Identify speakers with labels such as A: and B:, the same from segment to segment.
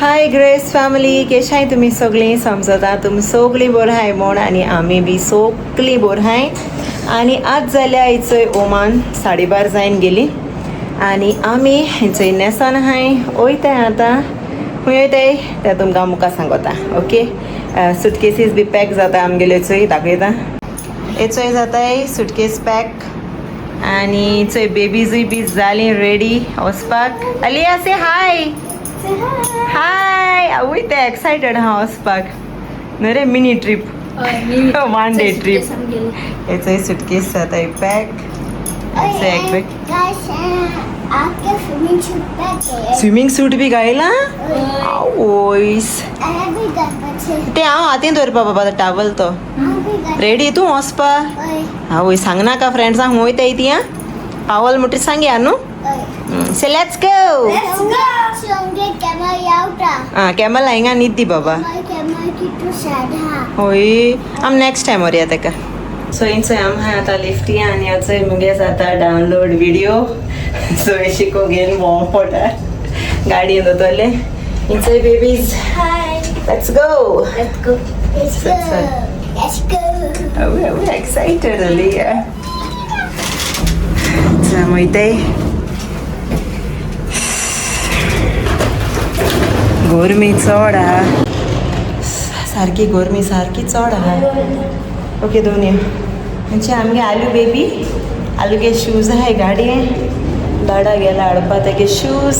A: हाय grace family, कशा आहे तुम्ही सगळी? समजता तुम्ही सगळी बरं आहे म्हण आणि आम्ही बी सगळी बरं आहे. आणि आज जाल्या आयचंय ओमान 12:30 जायन गेली आणि आम्ही हेंचंय नेसान हाय वयताय आता खंय वयताय तें तुमकां मुखार सांगता. ओके, सुटकेसीस बी पॅक जाता आमगेल्यो चोय दाखयता. हेचोय जाताय सुटकेस पॅक आणि चोय बेबीजूय बी जाली रेडी वचपाक. अलिया से हाय. हाय, आवय ते एक्साइटेड हा वचपाक न्हू रे. Mini trip, 1 day trip. हेचोय सुटकेस जाताय पॅक. स्विमिंग सूट बी घायला आवयस ते हांव हातीन दवरपा बाबा टावल तो रेडी तूं वचपा. आवय सांग नाका फ्रेंड्सांक वयताय ती. आं पावल म्हणटी सांगया न्हू. So let's go. कॅमल हांगा न्हीद दी बाबा. होय, आम नेक्स्ट टाइम वरया तेका. सो इंचोय आम हाय आतां लिफ्टी आनी आजोय मुगे जाता डावनलोड व्हिडिओ. सो शिको घेवन भोंव पोटा गाडयेन दोतोरले. इंचोय बेबीज. Let's go. आवय एक्साइटेड अलिया. आम वयताय. गोरमी चड आहा सारकी, गोरमी सारकी चड आहा. ओके दोनी म्हणजे आमगे आलू बेबी आलूगे शूज आहाय गाडयेन. दाडा गेला हाडपा तेगे शूज.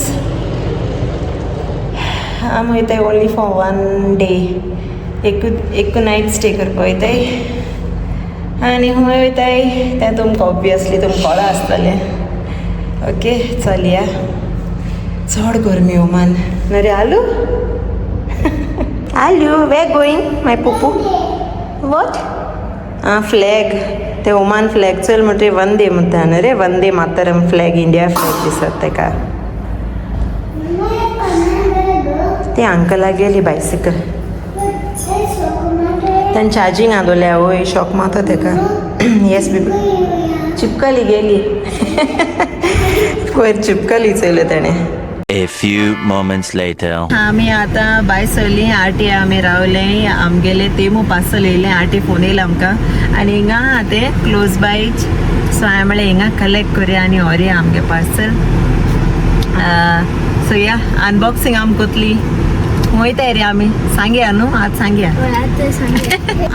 A: आम वयताय ओन्ली फॉर 1 डे. एक नायट स्टे करपा वयताय आनी खंय वयताय तें तुमकां ऑब्वियसली तुमकां कळ्ळां आसतलें. ओके चलया. चड गरमी ओमान न्हू रे आलू. आलू वे गोईंग माय पुपू. वॉट? फ्लॅग ते ओमान फ्लॅग चल म्हणटे वंदे म्हणटा न्हू रे. Vande Mataram flag, India flag दिसत तेका. ते अंकलाक गेली बायसिकल. त्यान चार्जिंग आदोल्या वय शॉक मारता तेका. येस बेबी चिपकली गेली. कोयर चिपकली चयले तेणें.
B: A few moments later.
A: आमी आतां भायर सरली. आटी आमी रावले आमगेले तेमू पार्सल येयलें. आटी फोन येयला आमकां आनी हिंगा ते क्लोज बाय. सो हांवें म्हळें हिंगा कलेक्ट करया आनी व्हरया आमगे पार्सल. सो या अनबॉक्सिंग आम कोतली. वयताय रे आमी. सांगया न्हू आज सांगया.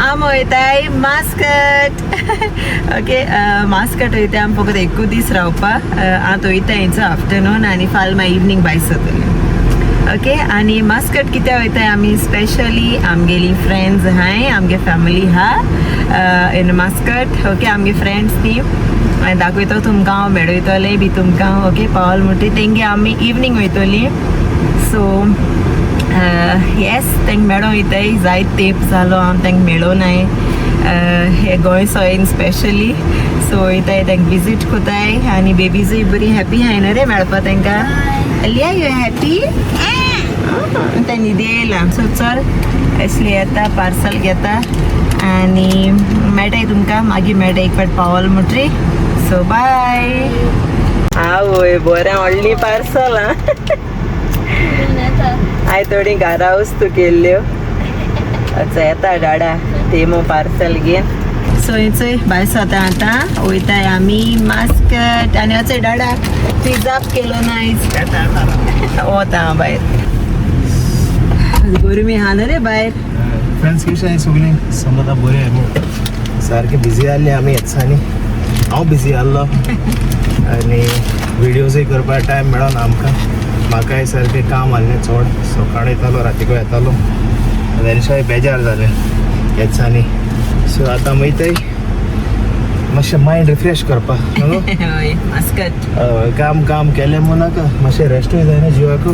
A: आम वयताय मास्कट. ओके मास्कट वयताय आम फकत एकूच दीस रावपा. आतां वयताय हेंचो आफ्टरनून आनी फाल मागीर इवनिंग भायर सरतली. ओके आनी मास्कट कित्याक वयताय आमी स्पेशली आमगेली फ्रेंड्स हाय, आमगे फॅमिली हा इन मास्कट. ओके आमगे फ्रेंड्स ती दाखयतो तुमकां. हांव मेळयतलें बी तुमकां. ओके पावल म्हणटी तेंगे आमी इवनिंग वयतली. सो येस तेंक मेळो वयताय. जायत तेंप जालो हांव तेंक मेळोनाय हे गोंय सोयेन स्पेशली. सो वयताय तेंक विजीट कोताय आनी बेबीजूय बरी हॅपी हाय न्हू रे मेळपा तेंकां. अलिया यू हॅपी? तें न्हिदी येयला. सो चल एसली येता पार्सल घेता आनी मेळटाय तुमकां मागीर मेळटा एक फावट पावल म्हणटरी. So bye. आवय बरें व्हडली पार्सल. हांय थोडी घरा वस्तू केल्ल्यो. अच्छा येता डाडा तेमो पार्सल घेन. सो हेचोय भायर सरता आतां. वयताय आमी मास्कट आनी वचय डाडा पिझ्झाप केलो नायज. वता हांव भायर. गरमी आहा न्हू रे भायर.
C: फ्रेंड्स कशें आहाय सगळीं? समजा बरें आहा न्हू. सारकें बिजी आसलीं आमी ह्या दिसांनी. हांव बिजी आसलो आनी विडियोजूय करपाक टायम मेळना आमकां. म्हाकाय सारकें काम आसलें चड. सकाळीं येतालो रातीको येतालो आनी शिवाय बेजार जालें ह्या दिसांनी. सो आतां वयताय मातशें मायंड रिफ्रेश करपाक न्हू.
A: मास्कट
C: काम काम केलें म्हूण नाका, मातशें रेस्टूय जाय न्हू जिवाकू.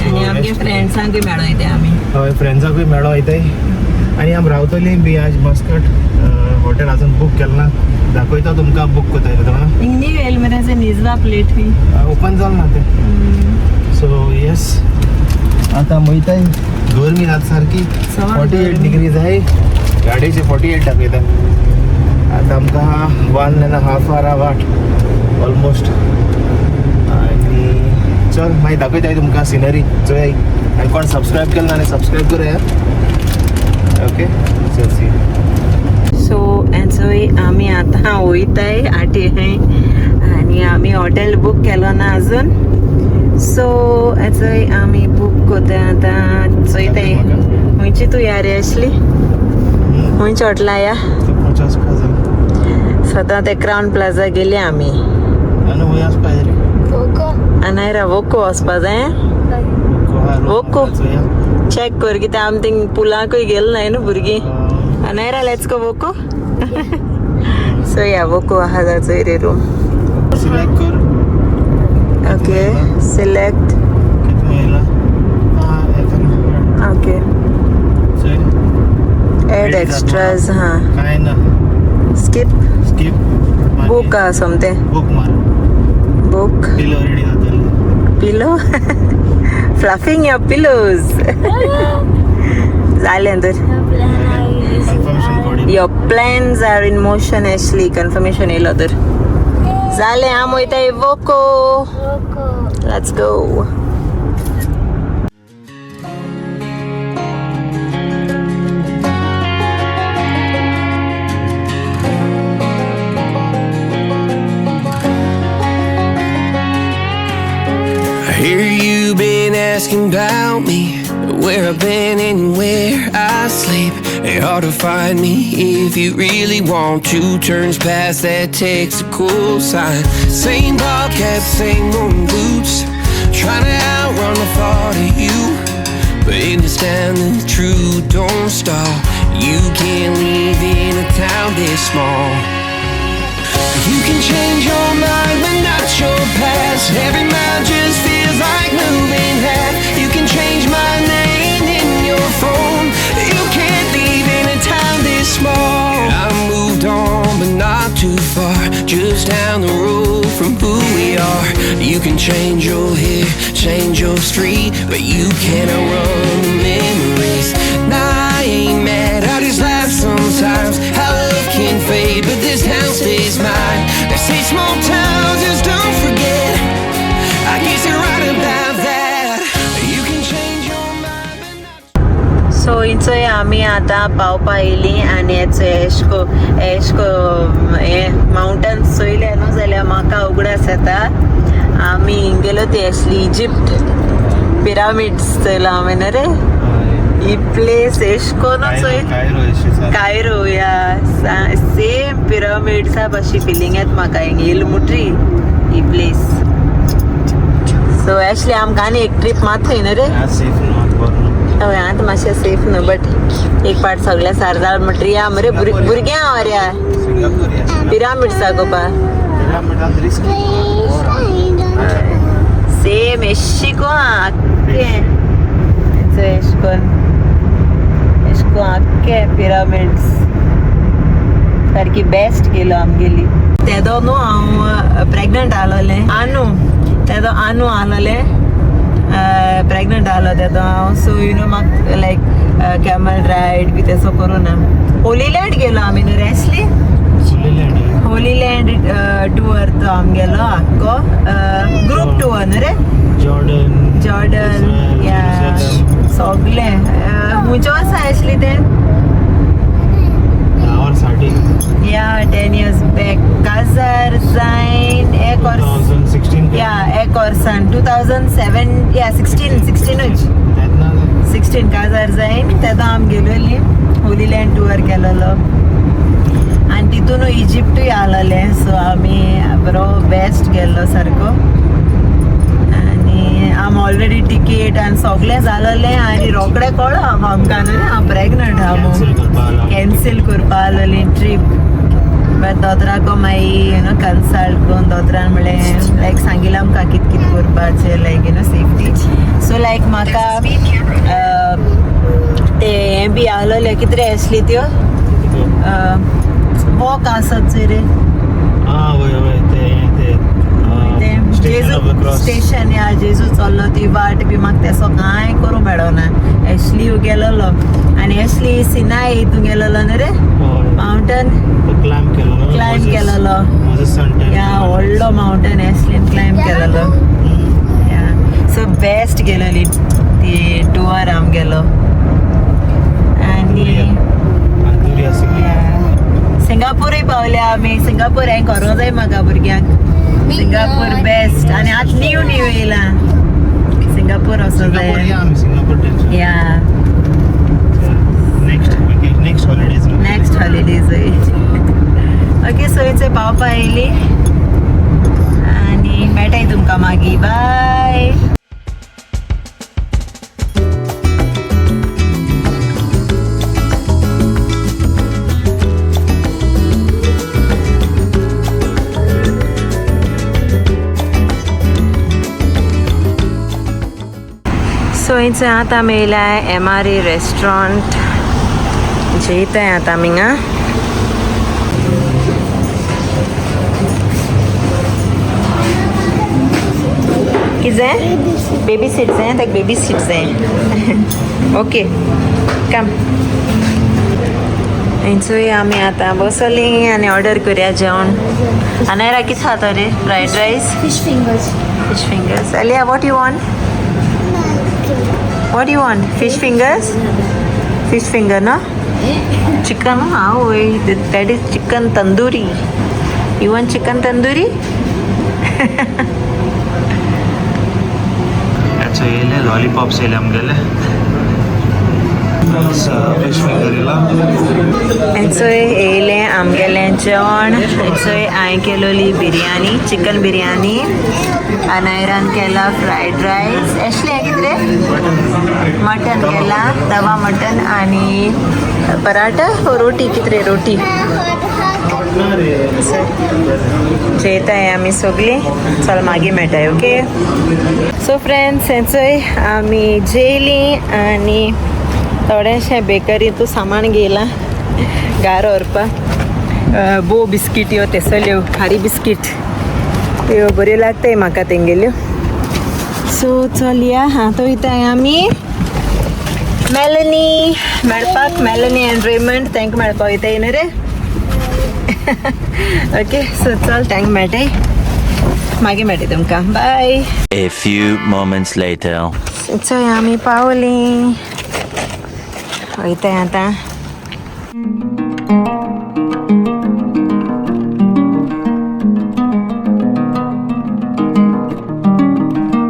A: आनी आमगे फ्रेंड्सांकूय मेळो वयताय आमी.
C: हय फ्रेंड्साकूय मेळो वयताय आनी आमी रावतलीं बी आज मस्कट. हॉटेल आजून बूक केलें ना. दाखयता तुमकां बूक कोताय जाणा.
A: हिंग न्यू येयलें मरे अशें न्हिजला प्लेट बी
C: ओपन जाल ना तें. सो येस आतां वयताय. गरमी जाता सारकी. 48 डिग्री जाय. गाडयेचे 48 दाखयता. आतां आमकां 1.5 hour वाट ऑलमोस्ट. आनी चल मागीर दाखयताय तुमकां सिनरी चोय आनी कोण सबस्क्रायब केलें ना जाल्यार सबस्क्रायब करूया ओके चल सी
A: सो एन्जॉय आम्ही आता वयताय आटी आणि आम्ही हॉटेल बुक केलो ना अजून सो एन्जॉय आम्ही बुक कोता आता चोयताय खंयची तू या रे आसली खंयच्या हॉटेला या
C: 50 हजार
A: सदां ते क्राउन प्लाझा गेले आमी
C: आनी वय आसपा जाय रे
A: अनायरा वोको वचपा जाय वोको चॅक कर कित्याक आमी थिंग पुलाकूय गेले नाय न्हू भुरगीं अनायरा लेट्स गो वोको सो या वोको आहा जाचोय रे रूम
C: सिलेक्ट कर
A: ओके सिलेक्ट
C: कितने येला
A: ओके
C: चल
A: एड एक्स्ट्राज हाँ
C: काय ना
A: skip
C: skip
A: book something
C: book मार
A: बुक
C: पिलो रेडी जातले
A: पिलो फ्लफिंग योर पिलोज झाले तर
C: confirmation code
A: Your plans are in motion, Ashley. Confirmation येलो तर झाले आम वयताय वोको Let's go.
D: I hear you been asking about me, where I've been and where I sleep. It's hard to find me if you really want to. Turns past that takes a cool sign. Same bobcat, same moon boots, trying to outrun the thought of you. But in this town the truth don't stop. You can't live in a town this small. You can change your mind but not your past. Every mile just feels like moving half. You can change my name in your phone. You can't live in a town this small. I moved on but not too far, just down the road from who we are. You can change your hair, change your street, but you can't outrun the memories. Nah, I ain't mad, I just laugh sometimes. How love can fade, but this town stays mine. They say small towns just don't forget. I guess you're right about that. You can change your mind but not.
A: So इचोय आमी आता पावपा येयली आनी हेचो एशको हे mountains चोयले न्हू जाल्यार म्हाका उगडास येता आमी गेलो ती एशली इजिप्ट पिरामिड्स चोयलो हांवें न्हू रे ही प्लेस एशकोन चोय कायरो या सेम पिरामिड्सा भशी फिलींग येता म्हाका हिंग येयलो मुट्री ही प्लेस सो एशली आमकां आनी एक ट्रीप मारता न्हू रे हय आतां मातशें सेफ न्हू बट एक पार्ट सगळ्या सारदार म्हटरी या मरे भुरग्यां या पिरामिड सागोपा सेम एशिको आख्खे एशको आख्खे पिरामिड्स सारकी बेस्ट गेलो आमगेली तेदो न्हू हांव प्रेग्नंट आहलोलें तेदो आनू आहलोलें प्रेग्नंट आहलो तेदो हांव सो यू नो म्हाका लायक कॅमल रायड बी तेसो करूं ना होली लँड गेलो आमी न्हू रेसली होली लँड टूर तो आमगेलो आख्खो ग्रूप टूर न्हू रे जॉर्डन या सगळें हुंयचो आसा एशली तें या 10 years back काजार जायन एक वर्सान 2007 या 16 काजार जायन तेदो आमी गेलोली होली लँड टूर केलोलो आनी तितून इजिप्टूय आहलोलें सो आमी बरो बेस्ट गेल्लो सारको आनी आम ऑलरेडी टिकेट आनी सगळें जालोलें आनी रोखडें कळ्ळो आमकां न्हू हांव प्रेग्नंट आहा म्हणून कॅन्सील करपा आहलोली ट्रीप बट दोतोराको मागीर यू नो कन्सल्ट करून दोतोरान म्हणलें लायक सांगिल्लें आमकां कितें कितें करपाचें like you know safety so like म्हाका ते हें बी आहलोलें कितें रे आसली त्यो वॉक आसत चोय रे जेजू स्टेशन या जेजू चल्लो ती वाट बी म्हाका तेसो कांय करूं मेळोना एशली गेलोलो आनी एशली सिनाय हितून गेलोलो न्हू रे माउंटन क्लायंब केलोलो या व्हडलो माउंटन एशलीन क्लायंब केलोलो सो बेस्ट गेलेली ती टूर आमगेलो आनी सिंगापूरय पावले आमी सिंगापूर हें करूं जाय म्हाका भुरग्यांक सिंगापूर बेस्ट आनी आतां न्यू येयला सिंगापूर वचूं जाय या नेक्स्ट हॉलिडेज ओके सो इथे पावपा येयली आनी मेळटाय तुमकां मागीर बाय सो इथे आतां मेळ्ळाय MRE रेस्टॉरंट जेयताय आतां आमी हांगा कितें जाय बेबी सीट जाय ताका बेबी सीट जाय ओके कम थंयसर आमी आतां बसली आनी ऑर्डर करुया जेवण अनायरा कितें खाता रे fried rice
E: Fish fingers.
A: Alia what you want fish finger no chicken that is chicken tandoori you want chicken tandoori
C: अच्छा येले लॉलीपॉप्स येले आमगेले फिश फिंगर इला
A: एंसोय येयले आमगेलें जेवण एंसोय हांवें केलोली बिरयानी चिकन बिरयानी अनायरान केला फ्रायड रायस एशलें कितें रे मटन केला तवा मटन आनी पराठा रोटी कितें रे रोटी जेयताय आमी सगळीं चल मागीर मेळटाय ओके सो फ्रेंड्स हेंचोय आमी जेयलीं आनी थोडेशें बेकरींतू सामान घेयलां घार व्हरपाक बो बिस्कीट ह्यो तेसल्यो खारी बिस्कीट त्यो बऱ्यो लागताय म्हाका तेंगेल्यो सो चलया आतां वयताय आमी मेलनी मेळपाक मेलनी एंड रेमंड तांकां मेळपाक वयताय न्हू रे ओके सो चल तांकां मेळटाय मागीर मेळटाय तुमकां bye
B: A few moments later.
A: चोय आमी पावलीं वयताय आतां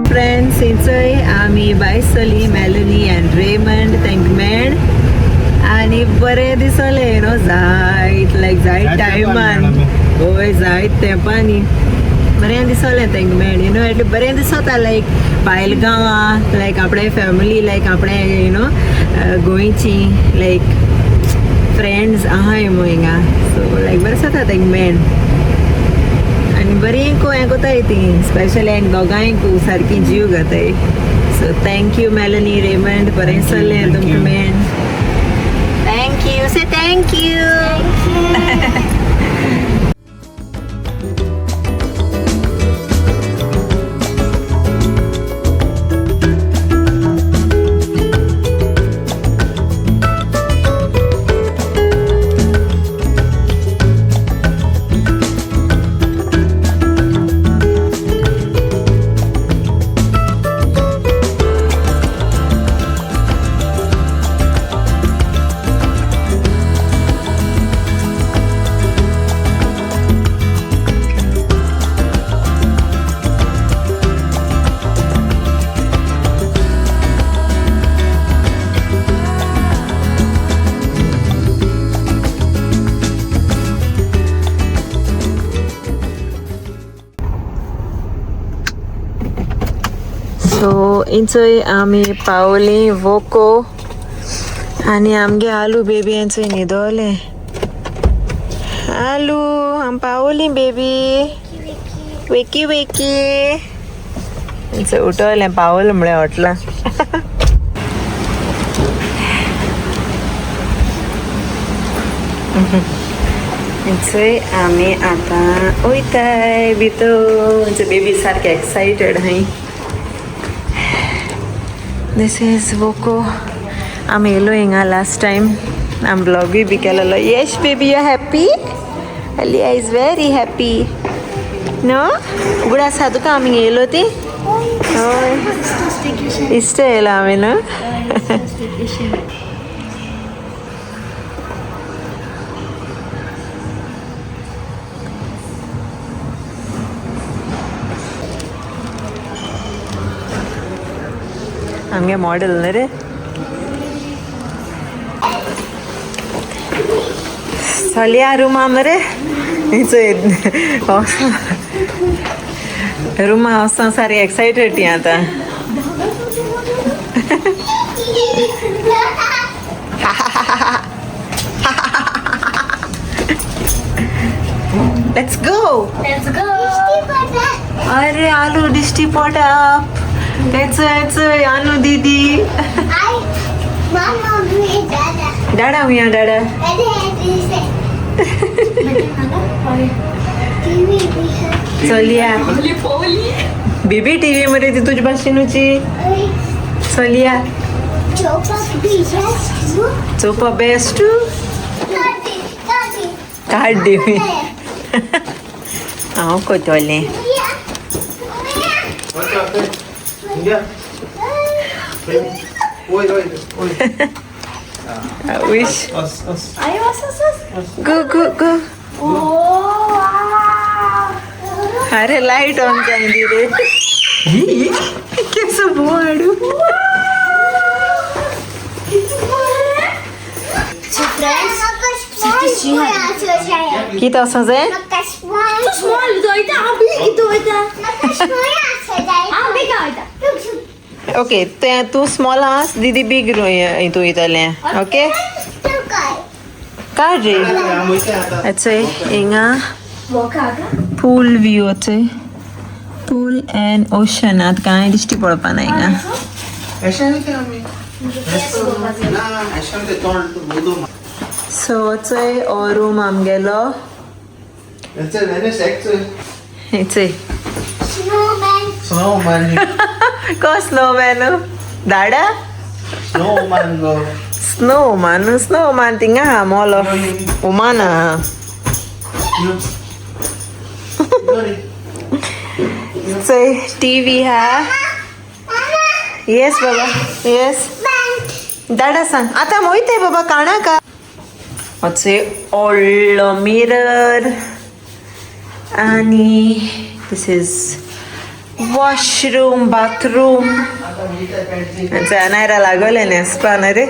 A: फ्रेंड्स थंयसर आमी बायसली मेलनी एंड रेमंड तांकां मेळ आनी बरें दिसलें न्हू जायत टायमान हय जायत तेंपांनी बरें दिसलें तांकां मेळ यू नो एटली बरें दिसता लायक भायल गांवां लायक आपणे फॅमिली लायक आपणे यू नो गोंयची लायक फ्रेंड्स आहाय मू हिंगा सो लायक बरें जाता तांकां मेळ आनी बरी हें कोताय ती स्पेशली हांकां दोगांयकू सारकी जीव घाताय सो थँक्यू मेलनी रेमंड बरें चल्लें तुमकां मेळ थँक्यू से थँक्यू सो इंचोय आमी पावली वोको आनी आमगे आलू बेबी यांचोय न्हिदोले आलू आम पावली बेबी वेकी वेकी इंचोय उठोले पावले म्हळ्यार हॉटला इंचोय आमी आतां वयताय भितर बेबी सारके excited high This is Voko. I'm yellow inga last time. I'm vlogging bikalala. Yes, baby, you're happy? Alia is very happy. No? Buda sadu ka aming yellow ti? ಇಷ್ಟ ಇಲ್ಲ ಆಮೇನು ಹಂಗೆ ಮಾಡೆಲ್ ರೀ ಸ್ಥಳೀಯ ರೂಮ್ ಆಮರೆ ರೂಮ್ ಹೊಸ ಸಾರಿ excited ಅಂತ Let's go. अरे आलू डिस्टी pot up. It's Anu Didi. Dada हुआ Dada. सोलिया. बीबी टीवी मध्ये ती तुझी भाषी नुची. सोलिया. चोपा बेस्ट. काट दे. आओ को तोले wish go अरे लाइट ऑन चाहिए रे कैसे बोआडू किती असं जाय ओके तू स्मॉल आहास दीदी बिग तू इथले ओके काय रे अच्छा हिंगा पूल व्यू अच्छे पूल एंड ओशन आत काय दिश्टी पडपा ना हिंगा सो अच्छे और रूम आम गेलो इथे
C: Snowman.
A: को स्नोमॅन दाडा स्नोमॅन तिंगा हा मॉल उमाना टीव्ही हा येस बाबा येस दाडा सांग आता मोहित आहे बाबा काना का अच्छे ओल्ड मिरर आणि दिस इज वॉशरूम बाथरूम जाणारा लागले ने स्पान रे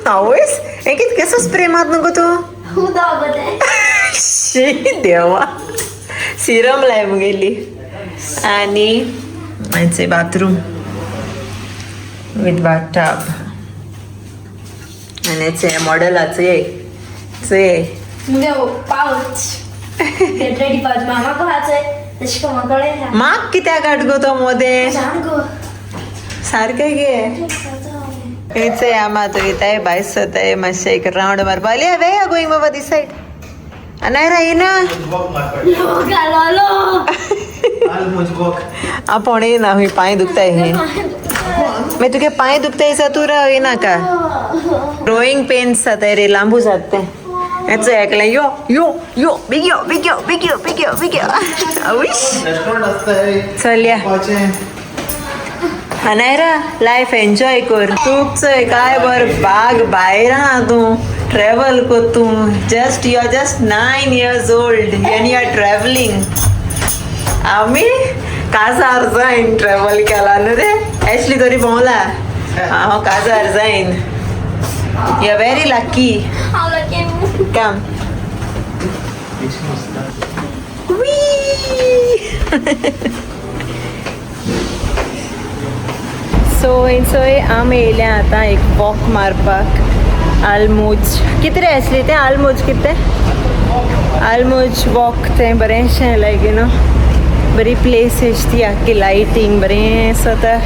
A: आवयस एकित कसं स्प्रे मात नको तू शी देवा सिरम लाईम गेली आणि यांचे बाथरूम विथ बाथटब आणि याचे मॉडेलाचे
E: पाऊच रेडी पाऊच मामा कोहाचे
A: माग कित्याक काटगो तो मध्ये सारखे गे हेच आमा तो येताय बायस होताय मातशें एक राउंड मारपा वे आर गोइंग बाबा दिस साइड अनायरा येना आपण येना हुई पांय दुखताय हे मैं तुगे पांय दुखताय सा तू राव येना का ग्रोइंग पेन्स जाताय रे लांबू जाते याचं ऐकलं यो यो यो बिग्यो बिग्यो बिग्यो बिग्यो बिग्यो विश चलया अनायरा लाईफ एन्जॉय कर तूच काय बर बाग भायर हा तू ट्रॅव्हल कर तू just you are just 9 years old and you are traveling आम्ही काजार जाईन ट्रॅव्हल केला न्हू रे ऍक्चुअली तरी भोवला हांव काजार जाईन you are very lucky Come. So आमी येयले आतां एक वॉक मारपाक आलमोज कितें रे आसली तें आलमोज कितें आलमोज वॉक तें बरेंशें लायक यू नो बरी प्लेस ती आख्खी लायटींग बरें स्वता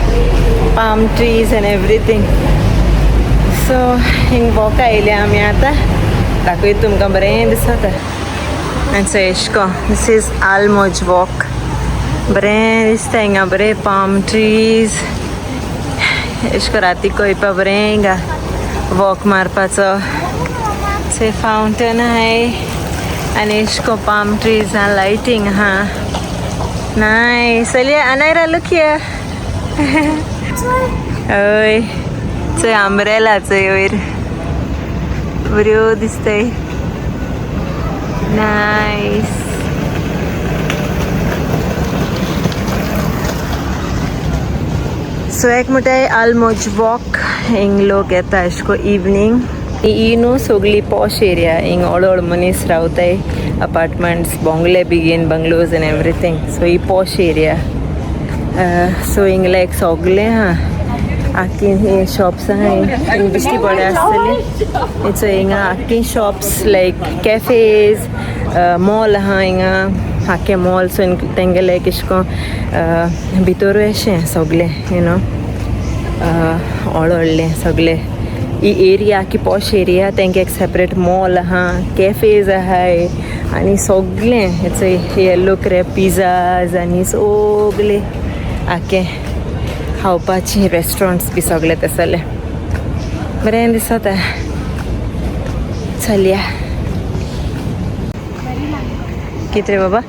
A: palm trees end everything so हिंग वॉका येयले आमी आतां दाखयत तुमकां बरें दिसता आनी सो एशको दिस इज आलमोज वॉक बरें दिसता हिंगा बरें पाम ट्रीज एशको राती कोयपा बरें हिंगा वॉक मारपाचो से फावंटन आहाय आनी एशको पाम ट्रीज आहा लायटींग आहा नायस चलया अनायरा लुक हियर हय चोय आंब्रेला चोय वयर बऱ्यो दिसताय नायस सो एक म्हणटाय आलमोज वॉक हिंग लोक येता अशें को इवनिंग ही न्हू सगळी पॉश एरिया हिंग हळूहळ मनीस रावताय अपार्टमेंट्स बंगले बिगीन बंगलोज एंड एवरीथिंग सो ही पॉश एरिया सो हिंग लायक सगळें आख्खी हे शॉप्स आहाय दिश्टी पडे आसतली सो हिंगा आख्खी शॉप्स लायक कॅफेज मॉल आहा हिंगा आख्खे मॉल सो तेंगे लायक अशें को भितरूय अशें सगळें यू नो व्हडलें सगळें ही एरिया की पॉश एरिया तेंगे एक सेपरेट मॉल आहा कॅफेज आहाय आनी सगळें हेचो येल्लो क्रेप पिझ्झाज आनी सगळें आख्खें खावपाचें रेस्टॉरंट्स बी सगळें तसलें बरें दिसता चलया कितें रे बाबा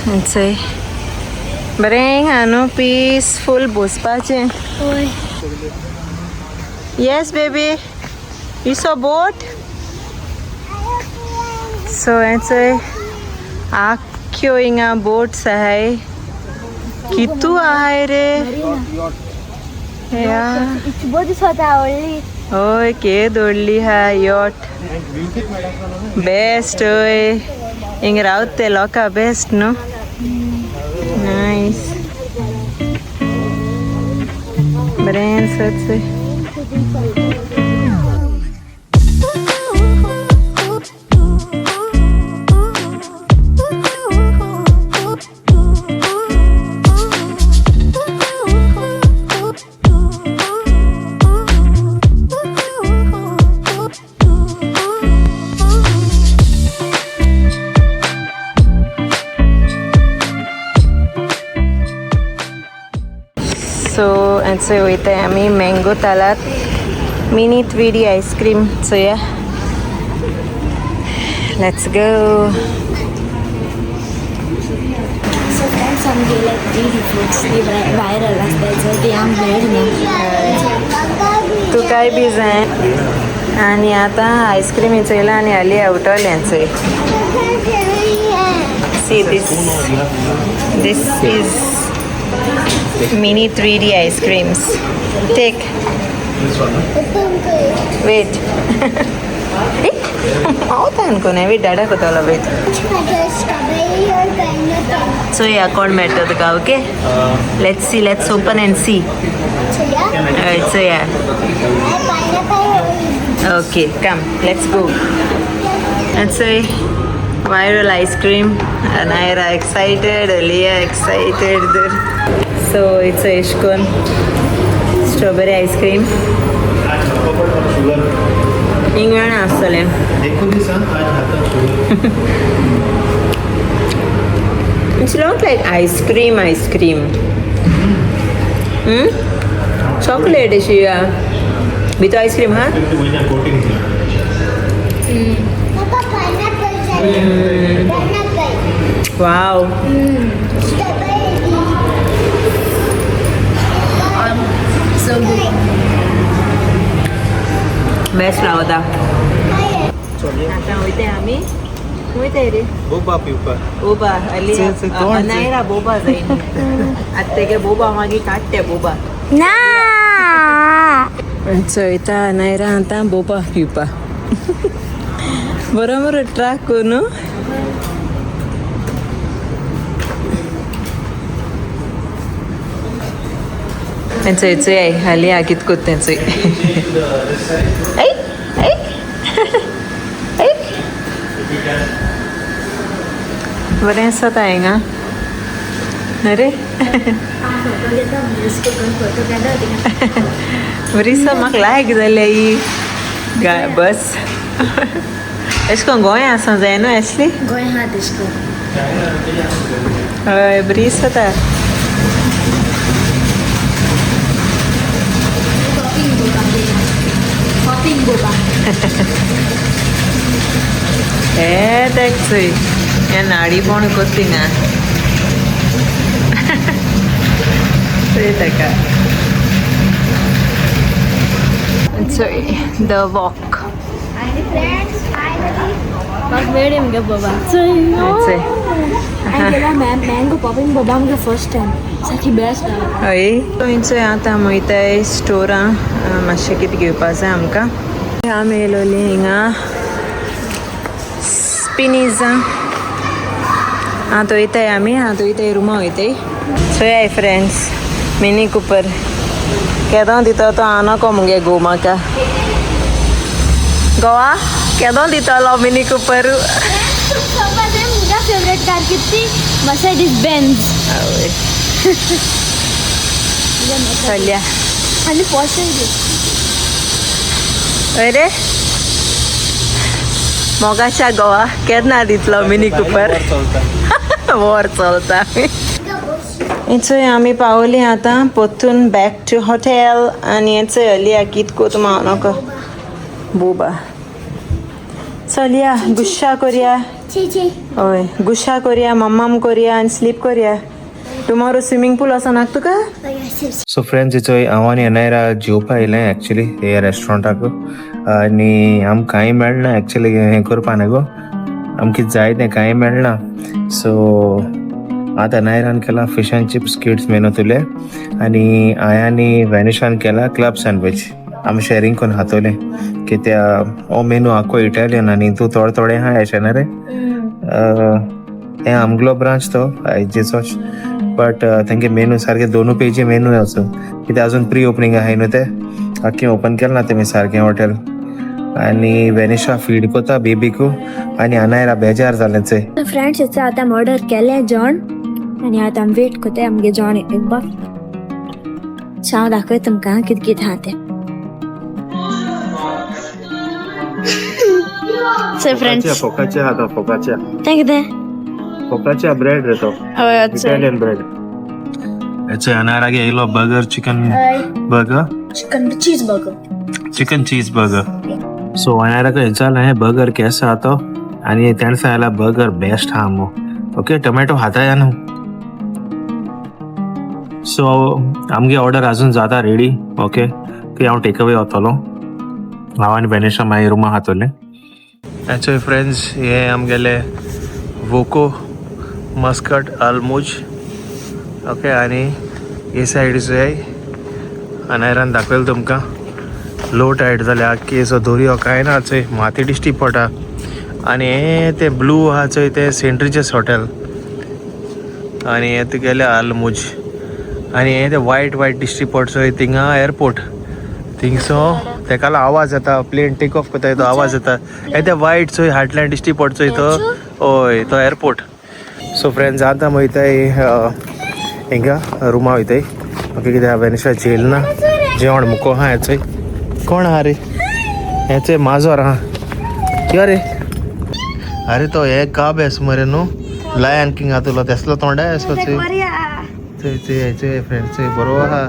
A: चोय बरें हा न्हू पिसफूल बसपाचें येस बेबी यू सॉ बोट सो हेचोय आख्ख्यो हिंगा बोट्स आहाय कितू आहाय रे हय केद व्हडली हा यॉट बेस्ट हय हिंग रावत ते लोका बेस्ट न्हू नायस बरें आसा सो हेचो वयताय आमी मँगो तालात मिनी 3D आयस्क्रीम चोया लेट्स गो
E: सो फ्रेंड्स आमगे लायक 3D फूड्स ती वायरल आसताय ती आम मेळना
A: तू काय बी जाय आनी आतां आयस्क्रीम चोयला आनी हाली आवटोलें चोय see this is mini 3D ice creams. Take. Wait. Out ankone wait dada kotala wait. So yeah, corn matter the okay? Let's see. Let's open and see. Alright, so yeah. Okay, come. Let's go. Let's say viral ice cream. Naira excited. Leah excited. So it's a ishkon strawberry ice cream. Ingwana asale. It's not like ice cream. Chocolate is here. With ice cream, huh? Wow.
E: So good.
A: Best लावता. आता वयताय आमी वयताय रे
C: Boba पिवपाक
A: Boba आली Naira Boba जाईन आतां तेगे Boba मागीर काडटे Boba
E: ना
A: चोयता नायरा आतां बोबा पिवपा बरोबर ट्राक करून चोय चोय हाली आ कित कोत्तें चोय ऐ ऐ ऐ बरें आसता हिंगा अरे बरी दिसता म्हाका लायक जाल्या ही बस अशें करून गोंय आसा जाय न्हू एसली
E: गोंय हा तेशको
A: हय बरी दिसता
E: हॉपिंग बोबा
A: हे देख चोय हे नाडी पण कोत्तिंगा बरे ताका. So the walk.
E: Mango popping babam the first time. Such best.
A: हय थंयचो आतां वयताय स्टोरां मातशें कितें घेवपा जाय आमकां. आमी येयलोली हिंगा स्पिनीजा. आतां वयताय आमी रुमा वयताय. So hi friends, Mini Cooper केदों दिता तो आनाको मुगे गोमाका. गोवा केदों दितालो मिनी कूपर.
E: फेवरेट कार कितनी मर्सिडीज बेंज.
A: चलिया
E: आणि पोर्शे
A: अरे मोगाच्या गोवा केन्ना दितलो मिनी कूपर. वॉर चलता. इचोय आमी पावली आतां पोत्तून बॅक टू हॉटेल. आनी हेचोय हलिया कितको तुमा नोको बुबा. चलिया गुस्सा कोरिया. हय गुस्सा कोरिया, मम्माम कोरिया आनी स्लीप कोरिया. टुमॉरो स्विमींग पूल आसा नाक तुका.
C: सो फ्रेंड्स इचो हांव आनी अनायरा जेवपा येयलें एक्चुली हे रेस्टॉरंटाक. आनी आम कांय मेळना एक्चुली हें करपा न्ही गो. आमकां कितें जाय तें कांय मेळना. सो आतां अनायरान केला fish end chips kids menu तुले. आनी हांवें आनी वॅनिशान केला क्लब सँडवीच. आमी शेअरिंग करून खातोले कित्याक हो मेनू आख्खो इटालियन आनी तूं थोडे थोडे आहा हेचें रे. हें आमगलो ब्रांच तो आयजेचोच. बट तेंगे मेनू सारके 2 पेजी मेनू असो कित्याक अजून प्री ओपनिंग आहाय न्हू ते. आख्खें ओपन केलें ना तेमी सारकें हॉटेल. आनी वॅनिशा फीड कोता बेबीकू आनी अनायरा बेजार जालें चोय.
E: फ्रेंड्स इथे आतां ऑर्डर केलें जेवण आनी आतां आमी वेट कोताय आमगे जेवण येवपाक. हांव दाखय तुमकां कितें कितें आहा तें. फ्रेंड्स
C: फोकाच्या आहा फोकाच्या.
E: तें कितें
C: फोकाच्या ब्रेड रे तो इटालियन ब्रेड. हेचो अनायरागे येयलो burger chicken burger. Chicken cheese burger. So अनायराको हेंचाल हांवें बर्गर केसा तो आनी तेणें सांगला बर्गर बेस्ट हा मो. ओके टोमॅटो हाताय न्हू. सो आमगे ऑर्डर अजून जाता रेडी. ओके ती हांव टेक अवे वतलो. हांव आनी वॅनिशा मागीर रुमा खातोले. एक्चुअली फ्रेंड्स हे आमगेले वोको मस्कट आलमूज. ओके आनी हे सायड जाय अनायरान दाखयलें तुमकां. लो टायड जाल्या आख्खी असो दर्यो कांय ना चोय माती दिश्टी पडटा. आनी हे ते ब्लू आहा चोय ते सेंट रिचर्स हॉटेल. आनी हे तुगेले आलमूज. आनी हे ते वायट दिश्टी पडचोय थिंगा एअरपोर्ट. थिंगसो तेका आवाज येता प्लेन टेक ऑफ कोताय तो आवाज येता. हे ते वायट चोय हाटल्यान दिश्टी पडचोय तो. हय तो एअरपोर्ट. सो फ्रेंड्स आतां वयताय हिंगा रुमा वयताय. ओके कित्याक वॅनिशा जेल ना. जेवण मुको आहा हेचोय. कोण आहा रे हेचोय माजोर आहा. कियो रे अरे तो हे काब येस मरे न्हू. लायन किंग आहा तेसलो तोंडाय असो चोय. चोय फ्रेंड्स चोय बरो आहा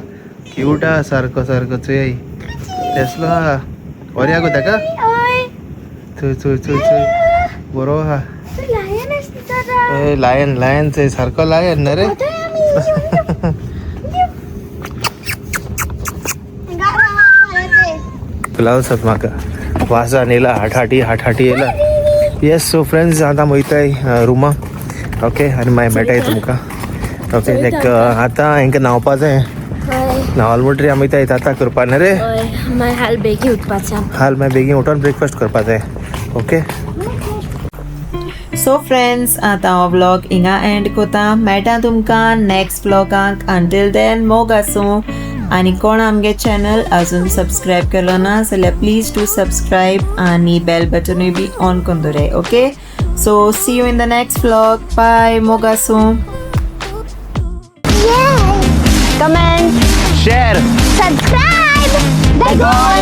C: क्यूट आहा सारको सारको चोय. तेसलो आहा बऱ्या गो तेका. चोय बरो आहा. लायन चोय सारको लायन ना रे. ग्लावसात म्हाका वासान येयला हाटहाटी येयला. येस सो फ्रेंड्स आतां वयताय रुमा. ओके आनी मागीर मेळटाय तुमकां. ओके लायक आतां हांकां न्हांवपा जाय. न्हांवल म्हणटरी आमी वयताय आतां करपा न्ही रे.
E: हाल बेगीन उठपाचें.
C: मागीर बेगीन उठोन ब्रेकफास्ट करपा जाय. ओके
A: सो फ्रेंड्स आतां हो व्लॉग हिंगा एंड कोता. मेळटा तुमकां नेक्स्ट व्लॉगाक. अंटील देन मोग आसूं. आनी कोण आमगे चॅनल अजून सबस्क्रायब केलो ना जाल्यार प्लीज डू सबस्क्रायब आनी बेल बटनूय बी ऑन करून दवराय. Okay so see you in the next vlog. Bye मोग आसूं.
E: Comment,
C: share
E: subscribe. The Goan